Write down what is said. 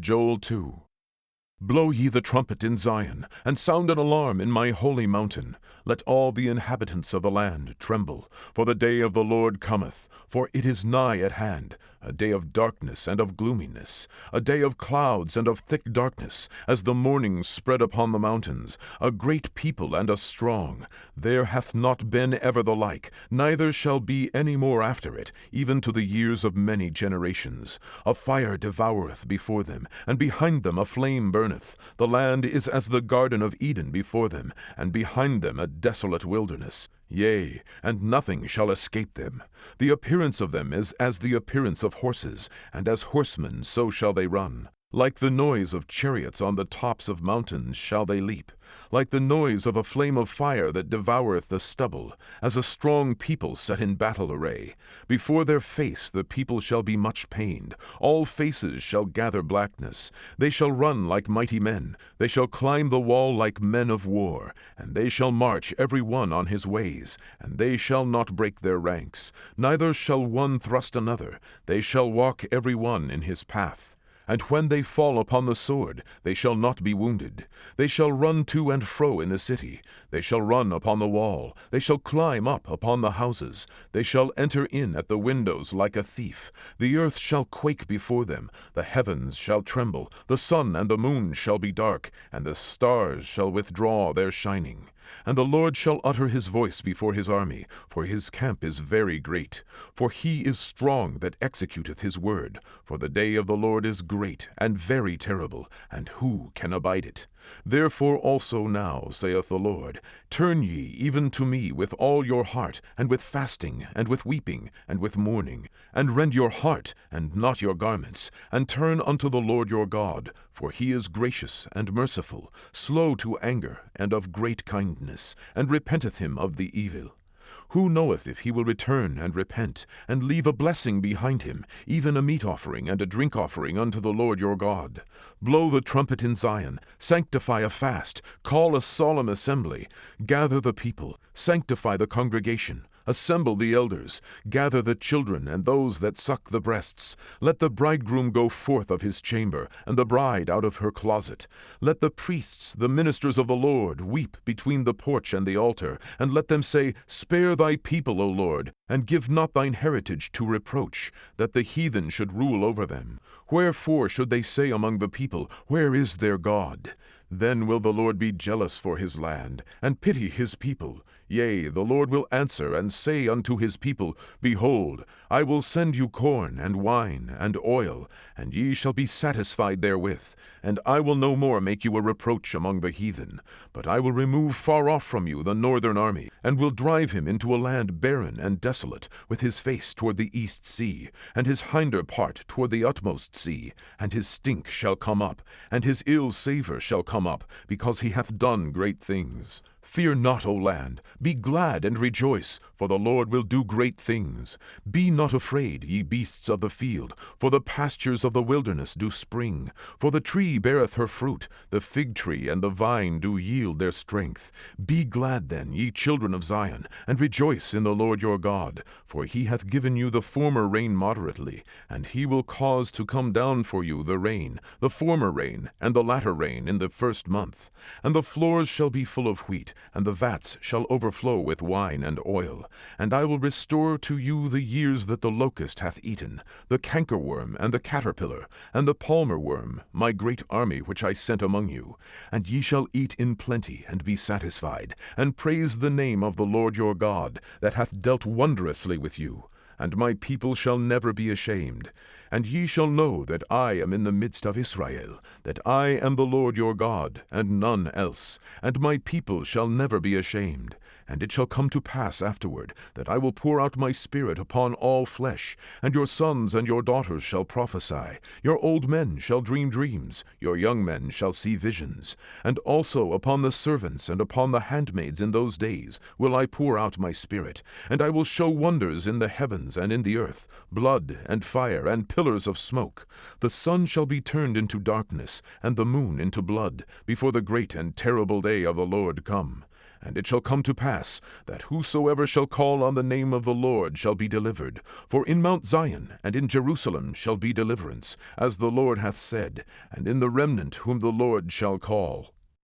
Joel 2. Blow ye the trumpet in Zion, and sound an alarm in my holy mountain. Let all the inhabitants of the land tremble, for the day of the Lord cometh, for it is nigh at hand, a day of darkness and of gloominess, a day of clouds and of thick darkness, as the morning spread upon the mountains, a great people and a strong. There hath not been ever the like, neither shall be any more after it, even to the years of many generations. A fire devoureth before them, and behind them a flame burneth. The land is as the garden of Eden before them, and behind them a desolate wilderness. Yea, and nothing shall escape them. The appearance of them is as the appearance of horses, and as horsemen so shall they run. Like the noise of chariots on the tops of mountains shall they leap, like the noise of a flame of fire that devoureth the stubble, as a strong people set in battle array. Before their face the people shall be much pained, all faces shall gather blackness. They shall run like mighty men, they shall climb the wall like men of war, and they shall march every one on his ways, and they shall not break their ranks, neither shall one thrust another, they shall walk every one in his path. And when they fall upon the sword, they shall not be wounded. They shall run to and fro in the city. They shall run upon the wall. They shall climb up upon the houses. They shall enter in at the windows like a thief. The earth shall quake before them. The heavens shall tremble. The sun and the moon shall be dark, and the stars shall withdraw their shining. And the Lord shall utter his voice before his army, for his camp is very great. For he is strong that executeth his word. For the day of the Lord is great and very terrible, and who can abide it? Therefore also now, saith the Lord, turn ye even to me with all your heart, and with fasting, and with weeping, and with mourning, and rend your heart, and not your garments, and turn unto the Lord your God, for he is gracious and merciful, slow to anger, and of great kindness, and repenteth him of the evil. Who knoweth if he will return and repent, and leave a blessing behind him, even a meat offering and a drink offering unto the Lord your God? Blow the trumpet in Zion, sanctify a fast, call a solemn assembly, gather the people, sanctify the congregation. Assemble the elders, gather the children and those that suck the breasts. Let the bridegroom go forth of his chamber, and the bride out of her closet. Let the priests, the ministers of the Lord, weep between the porch and the altar, and let them say, Spare thy people, O Lord, and give not thine heritage to reproach, that the heathen should rule over them. Wherefore should they say among the people, Where is their God? Then will the Lord be jealous for his land, and pity his people. Yea, the Lord will answer and say unto his people, Behold, I will send you corn, and wine, and oil, and ye shall be satisfied therewith. And I will no more make you a reproach among the heathen. But I will remove far off from you the northern army, and will drive him into a land barren and desolate, with his face toward the east sea, and his hinder part toward the utmost sea. And his stink shall come up, and his ill savour shall come up, because he hath done great things. Fear not, O land, be glad and rejoice, for the Lord will do great things. Be not afraid, ye beasts of the field, for the pastures of the wilderness do spring. For the tree beareth her fruit, the fig tree and the vine do yield their strength. Be glad then, ye children of Zion, and rejoice in the Lord your God, for he hath given you the former rain moderately, and he will cause to come down for you the rain, the former rain, and the latter rain in the first month. And the floors shall be full of wheat, and the vats shall overflow with wine and oil. And I will restore to you the years that the locust hath eaten, the cankerworm and the caterpillar, and the palmer worm, my great army which I sent among you. And ye shall eat in plenty, and be satisfied, and praise the name of the Lord your God, that hath dealt wondrously with you. And my people shall never be ashamed. And ye shall know that I am in the midst of Israel, that I am the Lord your God, and none else. And my people shall never be ashamed. And it shall come to pass afterward, that I will pour out my Spirit upon all flesh, and your sons and your daughters shall prophesy. Your old men shall dream dreams, your young men shall see visions. And also upon the servants and upon the handmaids in those days will I pour out my Spirit. And I will show wonders in the heavens and in the earth, blood and fire and pillars of smoke. The sun shall be turned into darkness, and the moon into blood, before the great and terrible day of the Lord come. And it shall come to pass, that whosoever shall call on the name of the Lord shall be delivered. For in Mount Zion and in Jerusalem shall be deliverance, as the Lord hath said, and in the remnant whom the Lord shall call.